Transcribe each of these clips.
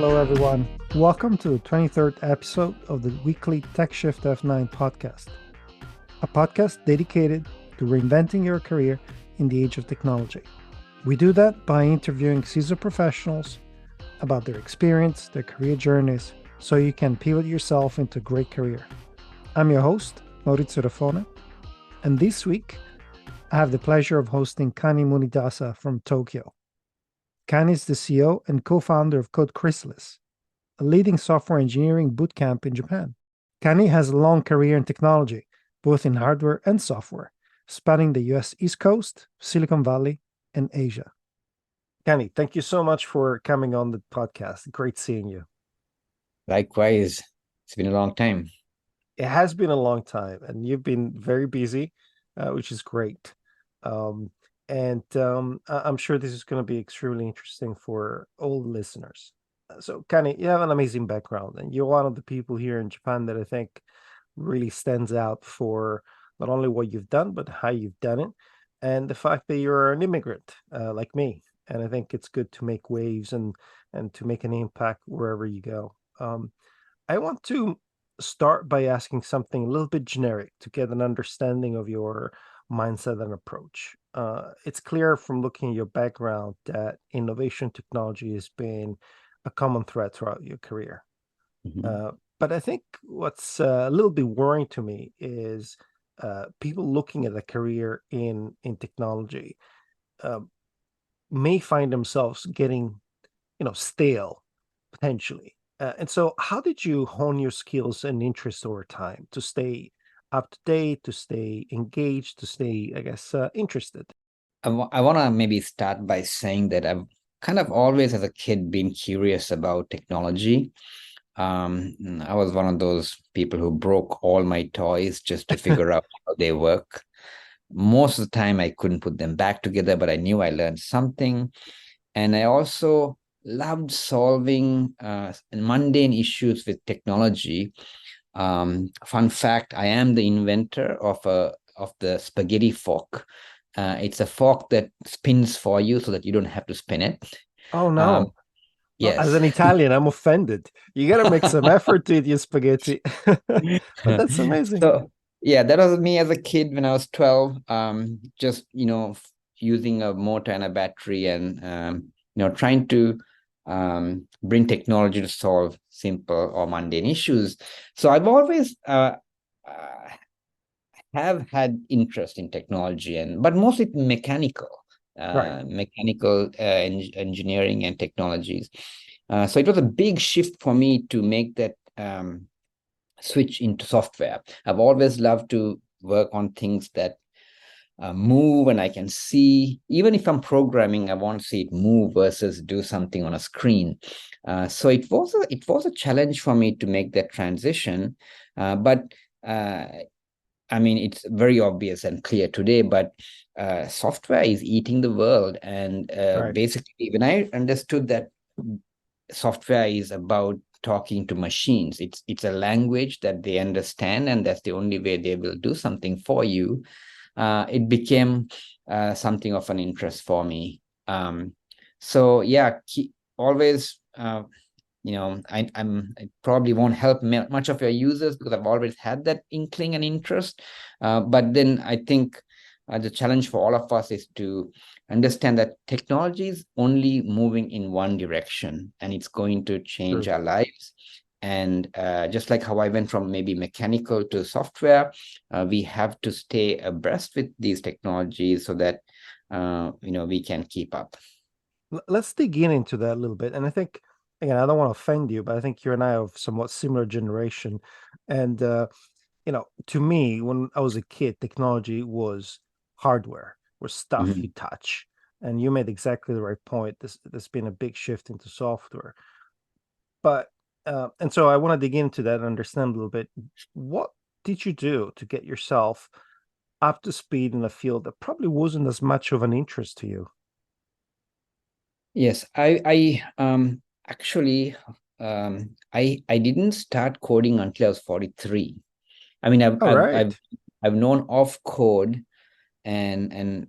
Hello, everyone. Welcome to the 23rd episode of the weekly Tech Shift F9 podcast, a podcast dedicated to reinventing your career in the age of technology. We do that by interviewing seasoned professionals about their experience, their career journeys, so you can pivot yourself into a great career. I'm your host, Maurizio Rafona, and this week I have the pleasure of hosting Kani Munidasa from Tokyo. Kani is the CEO and co-founder of Code Chrysalis, a leading software engineering bootcamp in Japan. Kani has a long career in technology, both in hardware and software, spanning the US East Coast, Silicon Valley, and Asia. Kani, thank you so much for coming on the podcast. Great seeing you. Likewise, it's been a long time. It has been a long time, and you've been very busy, which is great. I'm sure this is going to be extremely interesting for all the listeners. So, Kani, you have an amazing background, and you're one of the people here in Japan that I think really stands out for not only what you've done, but how you've done it, and the fact that you're an immigrant like me. And I think it's good to make waves and to make an impact wherever you go. I want to start by asking something a little bit generic to get an understanding of your mindset and approach. It's clear from looking at your background that innovation technology has been a common thread throughout your career. But I think what's a little bit worrying to me is people looking at a career in technology may find themselves getting, stale potentially. And so how did you hone your skills and interests over time to stay up to date, to stay engaged, to stay, I guess, interested? I want to maybe start by saying that I've kind of always, as a kid, been curious about technology. I was one of those people who broke all my toys just to figure out how they work. Most of the time, I couldn't put them back together, but I knew I learned something. And I also loved solving mundane issues with technology. Fun fact, I am the inventor of the spaghetti fork. It's a fork that spins for you so that you don't have to spin it. Oh, no. Yes. As an Italian, I'm offended. You got to make some effort to eat your spaghetti. But that's amazing. So, yeah, that was me as a kid when I was 12, just, using a motor and a battery and, trying to bring technology to solve simple or mundane issues. So I've always have had interest in technology, but mostly mechanical, Right. engineering and technologies. So it was a big shift for me to make that switch into software. I've always loved to work on things that move and I can see. Even if I'm programming, I want to see it move versus do something on a screen. So it was a challenge for me to make that transition. But I mean, it's very obvious and clear today, but software is eating the world. And Right. basically, when I understood that software is about talking to machines, it's a language that they understand, and that's the only way they will do something for you. It became something of an interest for me. So yeah, always, I probably won't help much of your users because I've always had that inkling and interest. But then I think the challenge for all of us is to understand that technology is only moving in one direction, and it's going to change our lives. And just like how I went from maybe mechanical to software, we have to stay abreast with these technologies so that, we can keep up. Let's dig into that a little bit. And I think, again, I don't want to offend you, but I think you and I are of somewhat similar generation. And, to me, when I was a kid, technology was hardware, was stuff you touch. And you made exactly the right point. There's been a big shift into software. But and so I want to dig into that and understand a little bit. What did you do to get yourself up to speed in a field that probably wasn't as much of an interest to you? Yes, I actually I didn't start coding until I was 43. I mean, All right. I've known of code and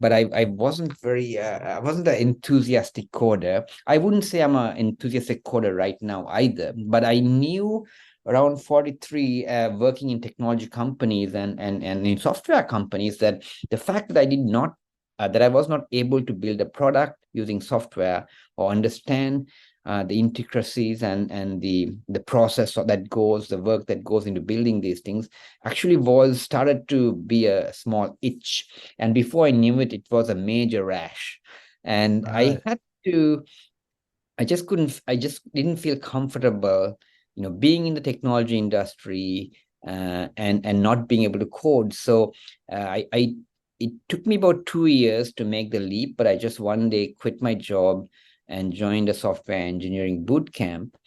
but I wasn't I wasn't an enthusiastic coder. I wouldn't say I'm an enthusiastic coder right now either, but I knew around 43 working in technology companies and in software companies that the fact that I did not that I was not able to build a product using software or understand the intricacies and the process the work that goes into building these things actually was started to be a small itch. And before I knew it, it was a major rash. And Right. I just didn't feel comfortable, being in the technology industry and not being able to code. So it took me about 2 years to make the leap, but I just one day quit my job and joined a software engineering boot camp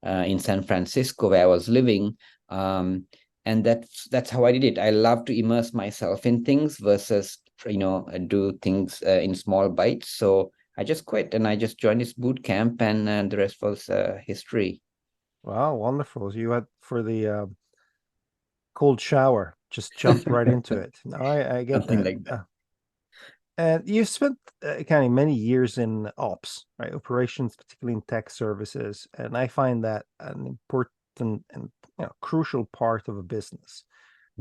in San Francisco where I was living. And that's how I did it. I love to immerse myself in things versus do things in small bites. So I just quit and I just joined this boot camp, and the rest was history. Wow, wonderful. You had for the cold shower, just jumped right into it. No, I get Something that. like that. And you've spent kind of many years in ops, right? Operations, particularly in tech services, and I find that an important and crucial part of a business.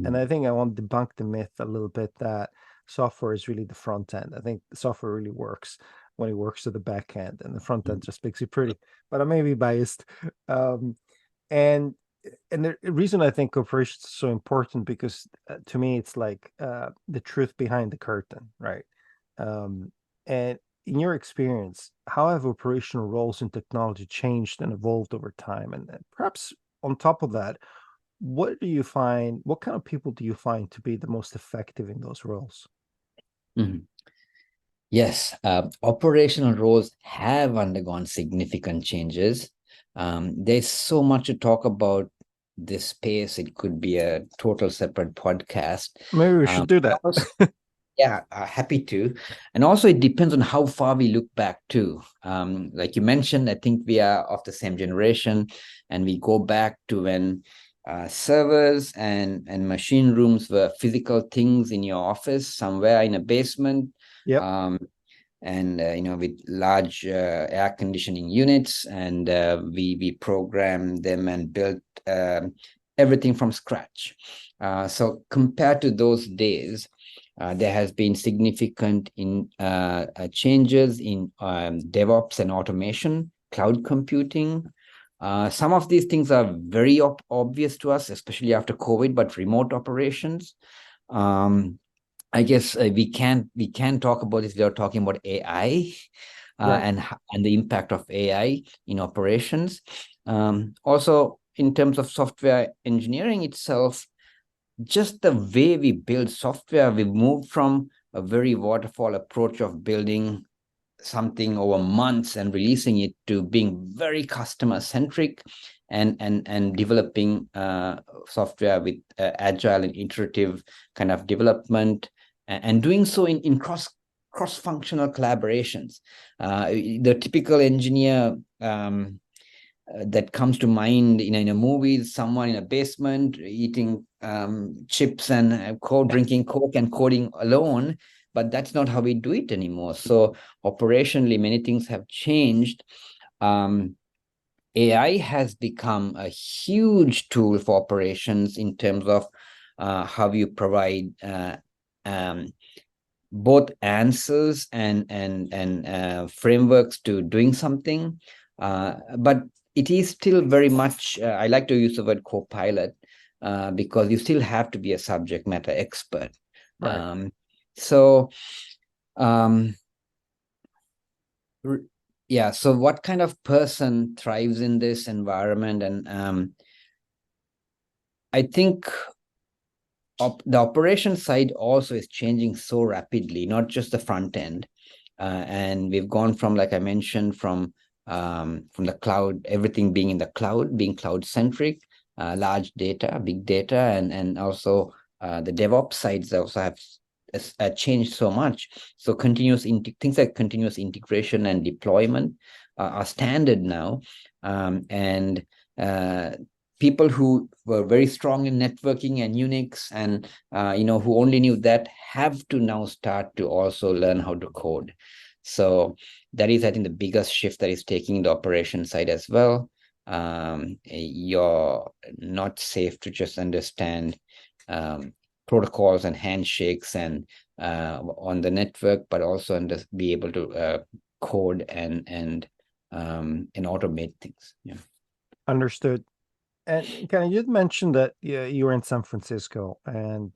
And I think I want to debunk the myth a little bit that software is really the front end. I think software really works when it works to the back end, and the front end just makes it pretty. But I may be biased. Um, and and the reason I think operations is so important because to me it's like the truth behind the curtain, right? Um, and in your experience, how have operational roles in technology changed and evolved over time? And perhaps on top of that, what kind of people do you find to be the most effective in those roles? Mhm. Yes, operational roles have undergone significant changes. There's so much to talk about this space. It could be a total separate podcast. Maybe we should Um, do that. yeah, happy to. And also, it depends on how far we look back to. Like you mentioned, I think we are of the same generation, and we go back to when servers and machine rooms were physical things in your office, somewhere in a basement. Yep. Um, and with large air conditioning units, and we programmed them and built everything from scratch. So compared to those days, there has been significant changes in DevOps and automation, cloud computing. Some of these things are very obvious to us, especially after COVID, but remote operations. I guess we can talk about this without talking about AI Right. and the impact of AI in operations. Also, in terms of software engineering itself, just the way we build software, we moved from a very waterfall approach of building something over months and releasing it to being very customer centric and developing software with agile and iterative kind of development, and doing so in cross functional collaborations. The typical engineer that comes to mind in a movie is someone in a basement eating chips and drinking Coke and coding alone, but that's not how we do it anymore. So operationally, many things have changed. AI has become a huge tool for operations in terms of how you provide um, both answers and frameworks to doing something. But it is still very much, I like to use the word co-pilot because you still have to be a subject matter expert. Right. So, um, yeah, so what kind of person thrives in this environment? And I think the operation side also is changing so rapidly, not just the front end. And we've gone from, like I mentioned, from the cloud, everything being in the cloud, being cloud centric, large data, big data, and also the DevOps sides also have changed so much. So things like continuous integration and deployment are standard now, and people who were very strong in networking and Unix and who only knew that have to now start to also learn how to code. So that is, I think, the biggest shift that is taking the operation side as well. You're not safe to just understand protocols and handshakes and on the network, but also be able to code and automate things. Yeah. Understood. And can you mention that you were in San Francisco, and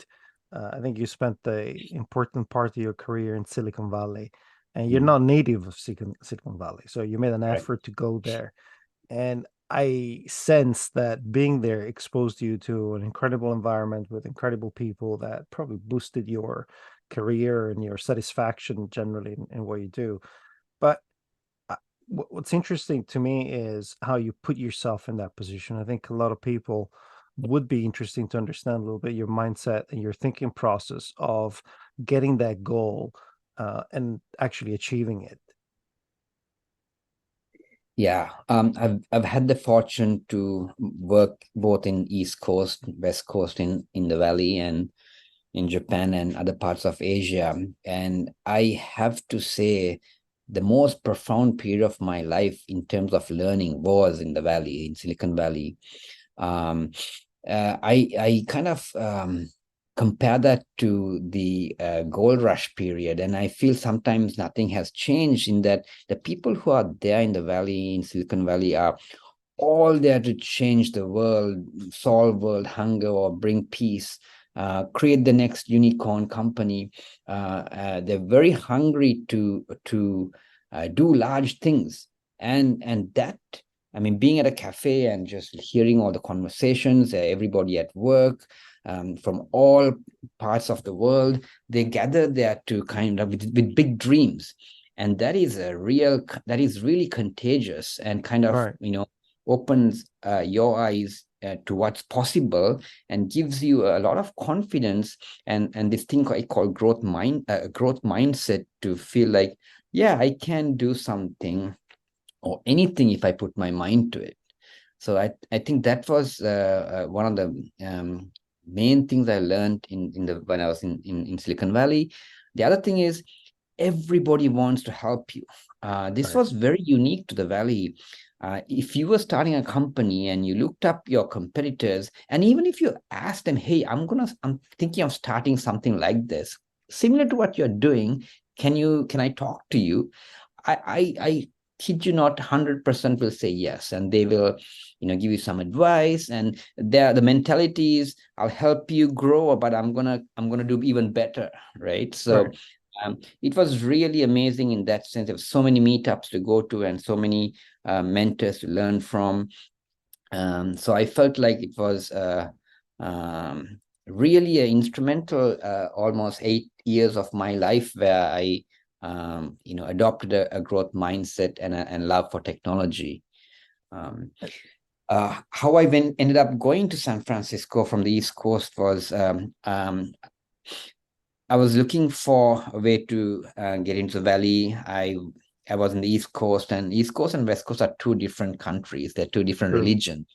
I think you spent the important part of your career in Silicon Valley, and you're not native of Silicon Valley, so you made an effort to go there. And I sense that being there exposed you to an incredible environment with incredible people that probably boosted your career and your satisfaction generally in what you do. But what's interesting to me is how you put yourself in that position. I think a lot of people would be interesting to understand a little bit your mindset and your thinking process of getting that goal and actually achieving it. Yeah, I've had the fortune to work both in East Coast, West Coast, in the Valley, and in Japan and other parts of Asia. And I have to say, the most profound period of my life in terms of learning was in the Valley, in Silicon Valley. I kind of compare that to the gold rush period, and I feel sometimes nothing has changed in that the people who are there in the Valley, in Silicon Valley, are all there to change the world, solve world hunger, or bring peace. Create the next unicorn company. They're very hungry to do large things, and that, I mean, being at a cafe and just hearing all the conversations, everybody at work from all parts of the world, they gather there to kind of with big dreams, and that is really contagious and kind of opens your eyes to what's possible and gives you a lot of confidence and this thing I call growth mindset, to feel like, yeah, I can do something or anything if I put my mind to it. So I think that was one of the main things I learned when I was in Silicon Valley. The other thing is, everybody wants to help you. This was very unique to the Valley. If you were starting a company and you looked up your competitors, and even if you asked them, hey, I'm thinking of starting something like this, similar to what you're doing, can I talk to you? I kid you not, 100% will say yes, and they will, give you some advice. And the mentality is, I'll help you grow, but I'm gonna do even better, right? So it was really amazing in that sense. There were so many meetups to go to and so many mentors to learn from. So I felt like it was really an instrumental almost 8 years of my life where I adopted a growth mindset and love for technology. How I ended up going to San Francisco from the East Coast was I was looking for a way to get into the Valley. I was in the East Coast, and East Coast and West Coast are two different countries. They're two different religions.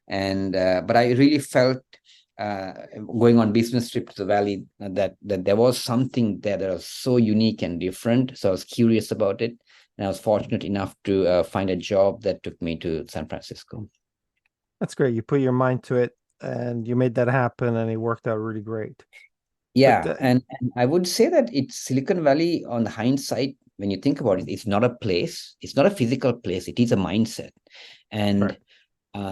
And but I really felt going on business trip to the Valley that there was something there that was so unique and different. So I was curious about it, and I was fortunate enough to find a job that took me to San Francisco. That's great. You put your mind to it, and you made that happen, and it worked out really great. Yeah, and I would say that it's Silicon Valley, on the hindsight, when you think about it, it's not a place, it's not a physical place, it is a mindset. And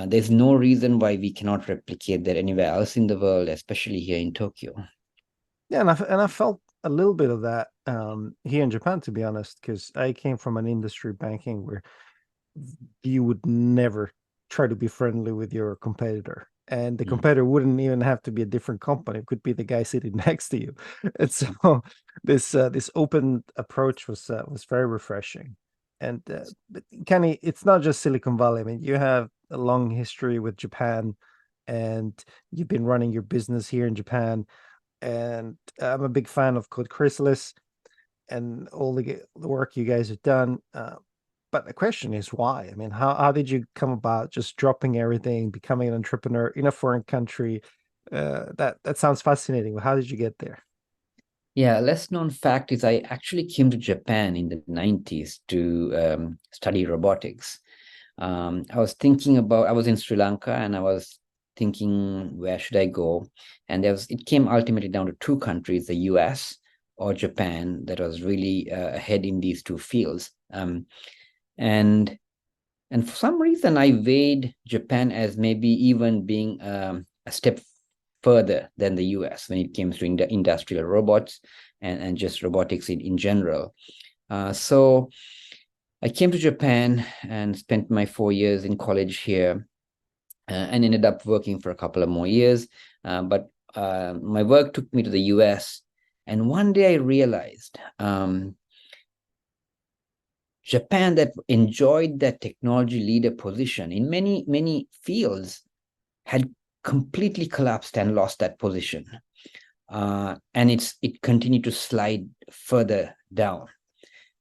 there's no reason why we cannot replicate that anywhere else in the world, especially here in Tokyo. Yeah, and I felt a little bit of that here in Japan, to be honest, because I came from an industry banking where you would never try to be friendly with your competitor. And the competitor wouldn't even have to be a different company. It could be the guy sitting next to you. And so this open approach was very refreshing. And but Kenny, it's not just Silicon Valley. I mean, you have a long history with Japan, and you've been running your business here in Japan. And I'm a big fan of Code Chrysalis and all the work you guys have done. But the question is why? I mean, how did you come about just dropping everything, becoming an entrepreneur in a foreign country? That sounds fascinating. How did you get there? Yeah, less known fact is I actually came to Japan in the 90s to study robotics. I was in Sri Lanka and I was thinking, where should I go? And it came ultimately down to two countries, the US or Japan, that was really ahead in these two fields. And for some reason, I weighed Japan as maybe even being a step further than the US when it came to industrial robots and just robotics in general. So I came to Japan and spent my 4 years in college here and ended up working for a couple of more years. But my work took me to the US. And one day I realized Japan, that enjoyed that technology leader position in many, many fields, had completely collapsed and lost that position. And it continued to slide further down.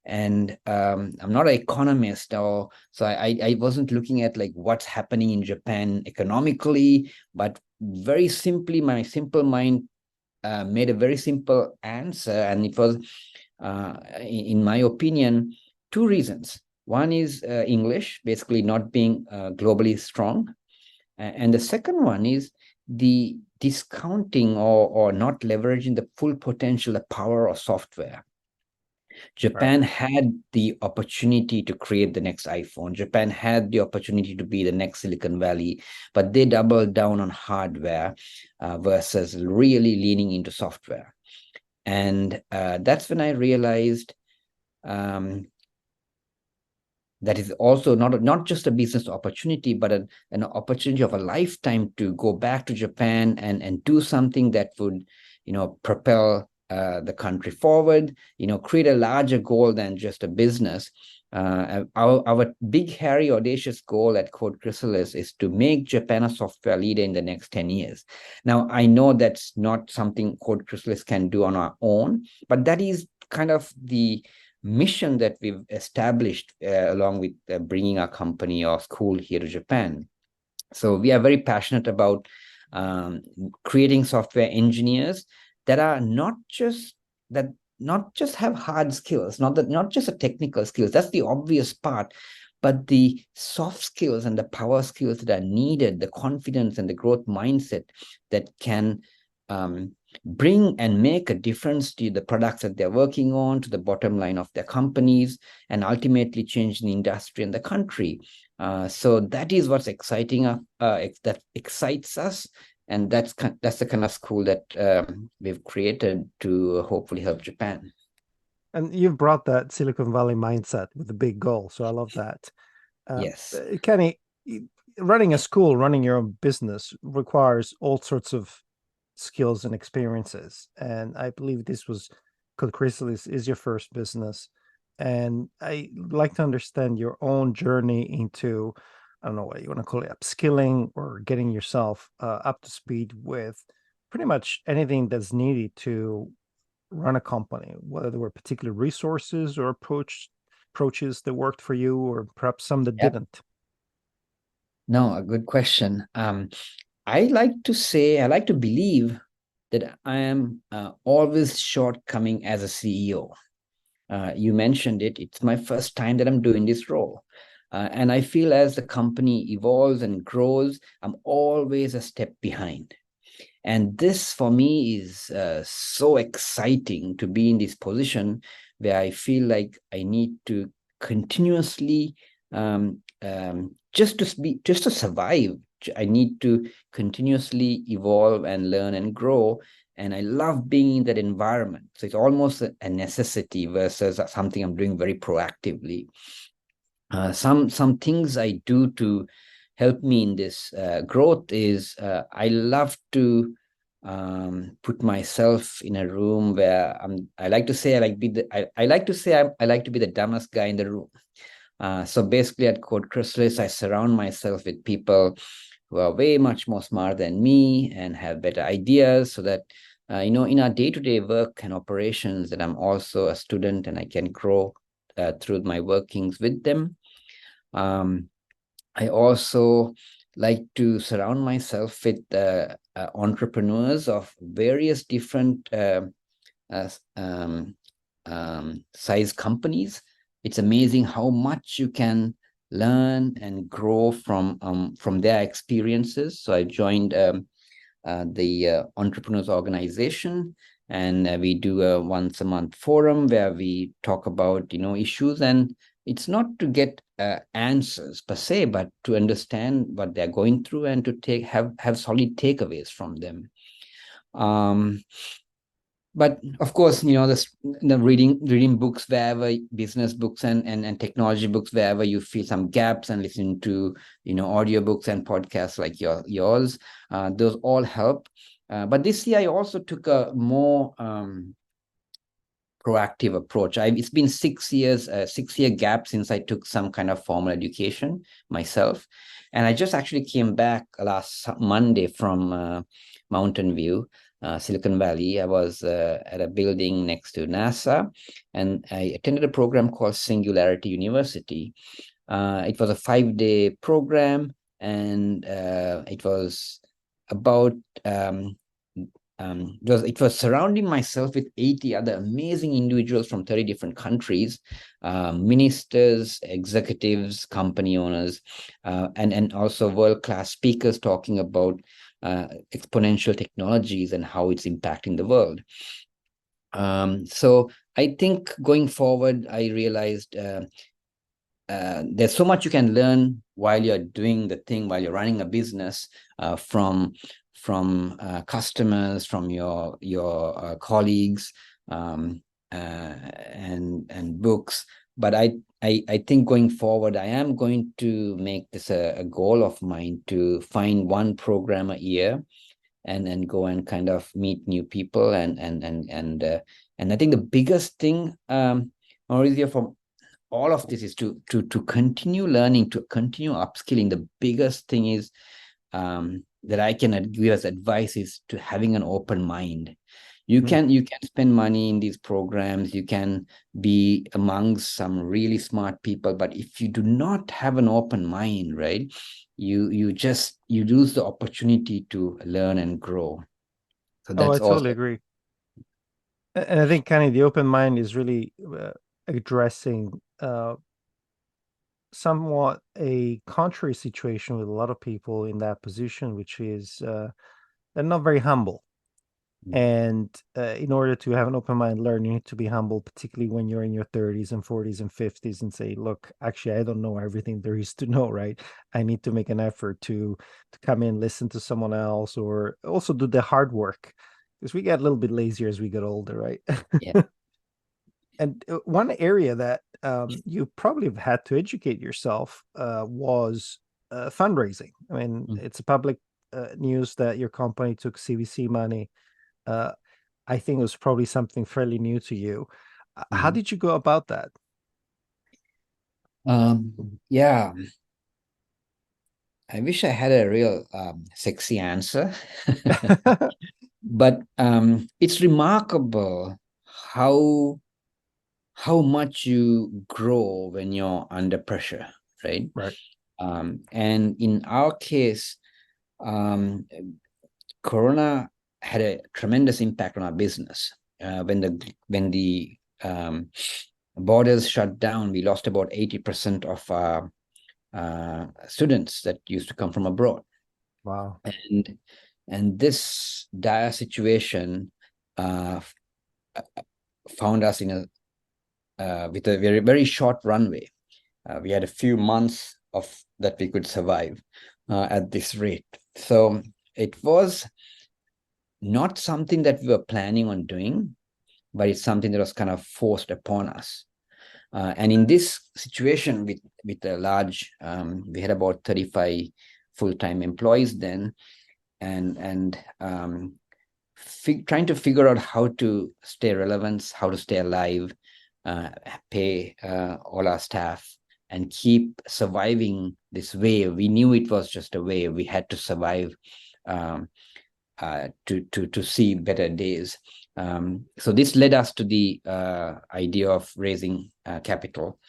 And I'm not an economist, so I wasn't looking at like what's happening in Japan economically, but very simply, my simple mind made a very simple answer, and it was, in my opinion, two reasons. One is English, basically not being globally strong, and the second one is the discounting or not leveraging the full potential, the power of software. Japan had the opportunity to create the next iPhone. Japan had the opportunity to be the next Silicon Valley, but they doubled down on hardware versus really leaning into software. And that's when I realized that is also not just a business opportunity, but an opportunity of a lifetime to go back to Japan and do something that would, propel the country forward, create a larger goal than just a business. Our big, hairy, audacious goal at Code Chrysalis is to make Japan a software leader in the next 10 years. Now, I know that's not something Code Chrysalis can do on our own, but that is kind of the mission that we've established along with bringing our company or school here to Japan. So we are very passionate about creating software engineers that are not just have hard skills, not just the technical skills. That's the obvious part, but the soft skills and the power skills that are needed, the confidence and the growth mindset that can bring and make a difference to the products that they're working on, to the bottom line of their companies, and ultimately change the industry and the country. So that is what's exciting, that excites us. And that's the kind of school that we've created to hopefully help Japan. And you've brought that Silicon Valley mindset with a big goal. So I love that. Yes. Kenny, running a school, running your own business requires all sorts of skills and experiences. And I believe this was Code Chrysalis is your first business. And I like to understand your own journey into, I don't know what you want to call it, upskilling or getting yourself up to speed with pretty much anything that's needed to run a company, whether there were particular resources or approaches that worked for you, or perhaps some that didn't. No, a good question. I like to believe that I am always shortcoming as a CEO. You mentioned it. It's my first time that I'm doing this role. And I feel as the company evolves and grows, I'm always a step behind. And this for me is so exciting to be in this position where I feel like I need to continuously, just to survive, I need to continuously evolve and learn and grow. And I love being in that environment. So it's almost a necessity versus something I'm doing very proactively. Some things I do to help me in this growth is I love to put myself in a room where I like to say I like to be the dumbest guy in the room. So basically at Code Chrysalis, I surround myself with people who are way much more smart than me and have better ideas, so that in our day-to-day work and operations, that I'm also a student and I can grow through my workings with them. I also like to surround myself with entrepreneurs of various different size companies. It's amazing how much you can learn and grow from their experiences. So I joined the entrepreneurs organization, and we do a once a month forum where we talk about issues, and it's not to get answers per se, but to understand what they're going through and to have solid takeaways from them. But of course, the reading books wherever, business books and technology books wherever you feel some gaps, and listening to audiobooks and podcasts like yours, those all help. But this year I also took a more proactive approach. It's been 6 years, 6-year gap since I took some kind of formal education myself, and I just actually came back last Monday from Mountain View, Silicon Valley. I was at a building next to NASA, and I attended a program called Singularity University. It was a 5-day program, and it was about it was surrounding myself with 80 other amazing individuals from 30 different countries, ministers, executives, company owners, and also world-class speakers talking about exponential technologies and how it's impacting the world. So I think going forward, I realized there's so much you can learn while you're doing the thing, while you're running a business, from customers, from your colleagues, and books. But I think going forward, I am going to make this a goal of mine to find one program a year, and then go and kind of meet new people, and I think the biggest thing, Maurizio, from all of this is to continue learning, to continue upskilling. The biggest thing is that I can give as advice is to having an open mind. You can spend money in these programs, you can be amongst some really smart people, but if you do not have an open mind, right, you lose the opportunity to learn and grow. So Oh, I that's totally also agree. And I think kind of the open mind is really addressing somewhat a contrary situation with a lot of people in that position, which is they're not very humble. And in order to have an open mind, learn, you need to be humble, particularly when you're in your 30s and 40s and 50s, and say, look, actually, I don't know everything there is to know, right? I need to make an effort to come in, listen to someone else, or also do the hard work, because we get a little bit lazier as we get older, right? yeah. And one area that you probably have had to educate yourself was fundraising. I mean, it's a public news that your company took CVC money. I think it was probably something fairly new to you. How did you go about that? Yeah, I wish I had a real sexy answer. But it's remarkable how much you grow when you're under pressure, right? Right. And in our case, Corona had a tremendous impact on our business. When the borders shut down, we lost about 80% of our students that used to come from abroad. Wow. And this dire situation found us in a with a very, very short runway. We had a few months of that we could survive at this rate. So it was not something that we were planning on doing, but it's something that was kind of forced upon us. And in this situation with a large, we had about 35 full-time employees then, and trying to figure out how to stay relevant, how to stay alive, pay all our staff, and keep surviving this wave. We knew it was just a wave. We had to survive to see better days. So this led us to the idea of raising capital.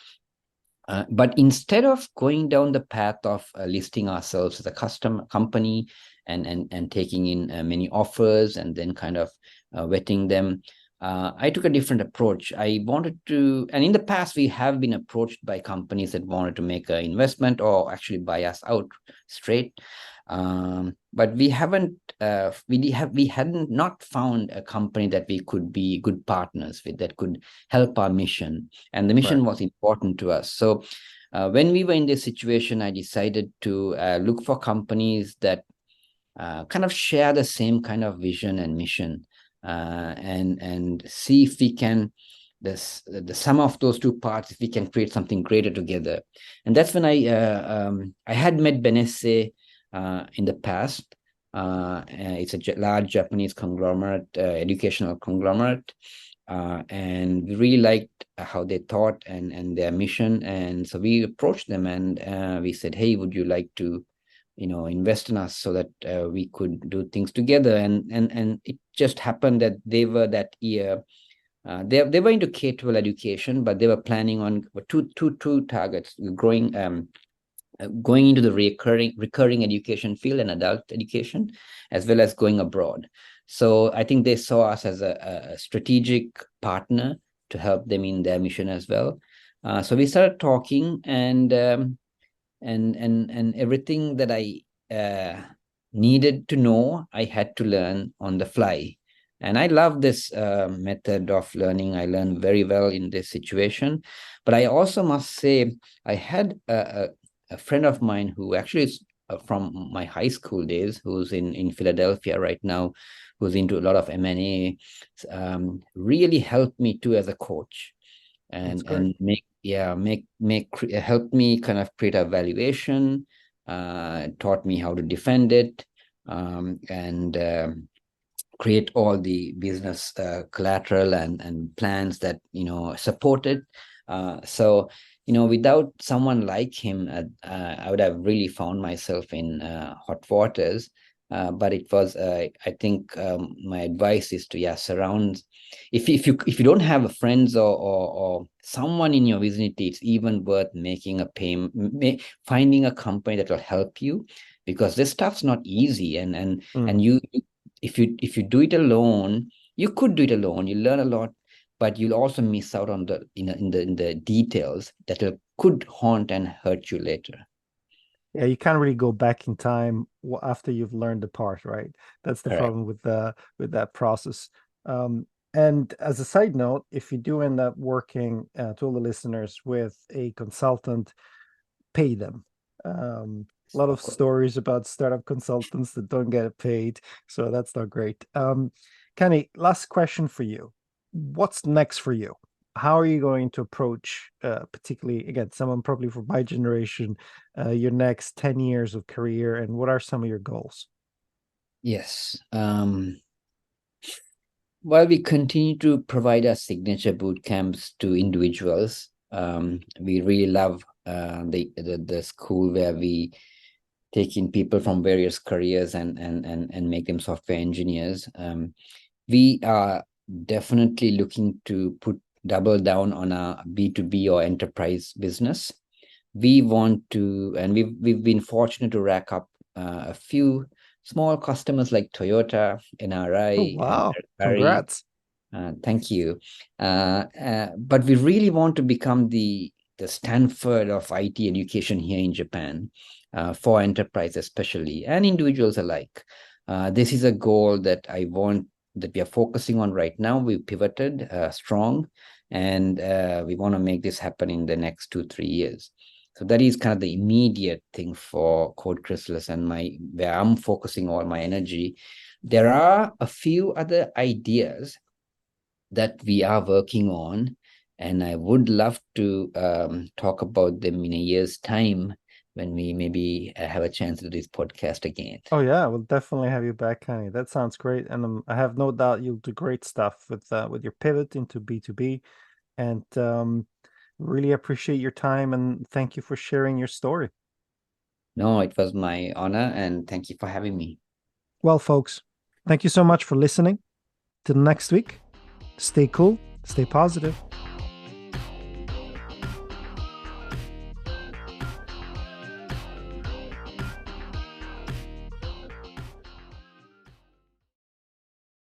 But instead of going down the path of listing ourselves as a custom company and taking in many offers and then kind of vetting them, I took a different approach. I wanted to, and in the past, we have been approached by companies that wanted to make an investment or actually buy us out straight. But we hadn't not found a company that we could be good partners with, that could help our mission. And the mission was important to us. So when we were in this situation, I decided to look for companies that kind of share the same kind of vision and mission, and see if we can, the sum of those two parts, if we can create something greater together. And that's when I had met Benesse in the past. It's a large Japanese conglomerate, educational conglomerate. And we really liked how they thought and their mission. And so we approached them and we said, hey, would you like to, invest in us so that we could do things together? And it just happened that they were that year, they were into K-12 education, but they were planning on two targets: going into the recurring education field and adult education, as well as going abroad. So I think they saw us as a strategic partner to help them in their mission as well. So we started talking, and everything that I needed to know, I had to learn on the fly. And I love this method of learning. I learned very well in this situation. But I also must say, I had a friend of mine who actually is from my high school days, who's in Philadelphia right now, who's into a lot of M&A, really helped me too as a coach, and help me kind of create a valuation, taught me how to defend it, and create all the business collateral and plans that support it. So without someone like him, I would have really found myself in hot waters. But it was, I think, my advice is to surround. If you don't have friends or someone in your vicinity, it's even worth making a payment, finding a company that will help you, because this stuff's not easy. And you, if you do it alone, you could do it alone. You learn a lot, but you'll also miss out on the in the details that could haunt and hurt you later. Yeah, you can't really go back in time after you've learned the part, right? That's the problem with that process. And as a side note, if you do end up working, to all the listeners, with a consultant, pay them. A lot of stories about startup consultants that don't get paid, so that's not great. Kani, last question for you. What's next for you? How are you going to approach, particularly, again, someone probably from my generation, your next 10 years of career, and what are some of your goals? Yes. While we continue to provide our signature boot camps to individuals, we really love the school where we take in people from various careers and make them software engineers. We are definitely looking to double down on a B2B or enterprise business. We want to, and we've been fortunate to rack up a few small customers like Toyota, NRI. Oh, wow. And congrats. Thank you. But we really want to become the Stanford of IT education here in Japan, for enterprise especially, and individuals alike. This is a goal that that we are focusing on right now. We pivoted strong, and we want to make this happen in the next 2-3 years. So that is kind of the immediate thing for Code Chrysalis and where I'm focusing all my energy. There are a few other ideas that we are working on, and I would love to talk about them in a year's time, when we maybe have a chance to do this podcast again. Oh yeah, we'll definitely have you back, Kani. That sounds great, and I have no doubt you'll do great stuff with your pivot into B2B. And really appreciate your time, and thank you for sharing your story. No, it was my honor, and thank you for having me. Well, folks, thank you so much for listening. Till next week, stay cool, stay positive.